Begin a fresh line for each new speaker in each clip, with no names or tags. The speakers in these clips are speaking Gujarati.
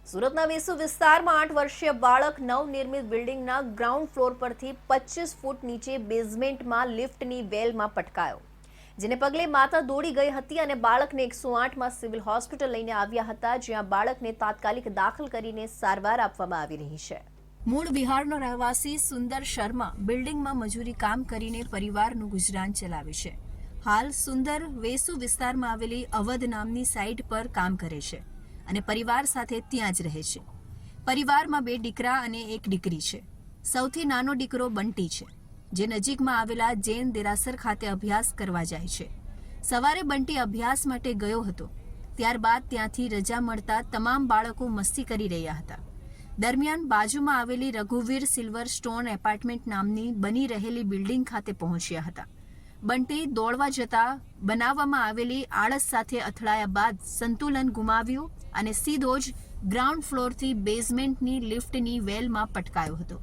સુરતના વેસુ વિસ્તારમાં 8 વર્ષીય બાળક નવનિર્મિત બિલ્ડિંગના ગ્રાઉન્ડ ફ્લોર પરથી 25 ફૂટ નીચે બેઝમેન્ટમાં લિફ્ટની વેલમાં પટકાયો, જેને પગલે માતા દોડી ગઈ હતી અને બાળકને 108માં સિવિલ હોસ્પિટલ લઈને આવ્યા હતા, જ્યાં બાળકને તાત્કાલિક દાખલ કરીને સારવાર આપવામાં આવી રહી છે। મૂળ બિહારનો રહેવાસી સુંદર શર્મા બિલ્ડિંગમાં મજૂરી કામ કરીને પરિવારનું ગુજરાન ચલાવે છે। હાલ સુંદર વેસુ વિસ્તારમાં આવેલી અવધ નામની સાઇટ પર કામ કરે છે અને પરિવાર સાથે ત્યાં જ રહે છે। પરિવારમાં 2 દીકરા અને 1 દીકરી છે। સૌથી નાનો દીકરો બંટી છે, જે નજીકમાં આવેલા જૈન દેરાસર ખાતે અભ્યાસ કરવા જાય છે। સવારે બંટી અભ્યાસ માટે ગયો હતો, ત્યારબાદ ત્યાંથી રજા મળતા તમામ બાળકો મસ્તી કરી રહ્યા હતા। દરમિયાન બાજુમાં આવેલી રઘુવીર સિલ્વર સ્ટોન એપાર્ટમેન્ટ નામની બની રહેલી બિલ્ડિંગ ખાતે પહોંચ્યા હતા। બંટી દોડવા જતા બનાવવામાં આવેલી આળસ સાથે અથડાયા બાદ સંતુલન ગુમાવ્યું અને સીધો જ ગ્રાઉન્ડ ફ્લોરથી બેઝમેન્ટની લિફ્ટની વેલમાં પટકાયો હતો।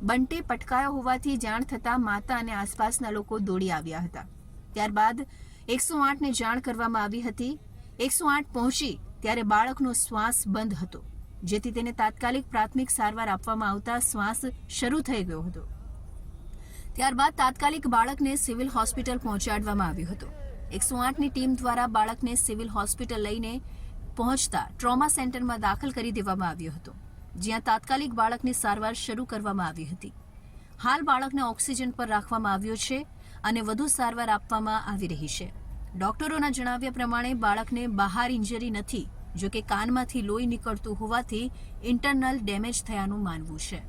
બંટી પટકાયો હોવાથી જાણ થતાં માતા અને આસપાસના લોકો દોડી આવ્યા હતા। ત્યારબાદ 108ને જાણ કરવામાં આવી હતી। 108 પહોંચી ત્યારે બાળકનો શ્વાસ બંધ હતો, જેથી તેને તાત્કાલિક પ્રાથમિક સારવાર આપવામાં આવતા શ્વાસ શરૂ થઈ ગયો હતો। ત્યારબાદ તાત્કાલિક બાળકને સિવિલ હોસ્પિટલ પહોંચાડવામાં આવ્યો હતો। 108ની ટીમ દ્વારા બાળકને સિવિલ હોસ્પિટલ લઈને પહોંચતા ટ્રોમા સેન્ટરમાં દાખલ કરી દેવામાં આવ્યો હતો, જ્યાં તાત્કાલિક બાળકની સારવાર શરૂ કરવામાં આવી હતી। હાલ બાળકને ઓક્સિજન પર રાખવામાં આવ્યો છે અને વધુ સારવાર આપવામાં આવી રહી છે। ડોક્ટરોના જણાવ્યા પ્રમાણે બાળકને બહાર ઇન્જરી નથી, જો કે કાનમાંથી લોહી નીકળતું હોવાથી ઇન્ટરનલ ડેમેજ થયાનું માનવું છે।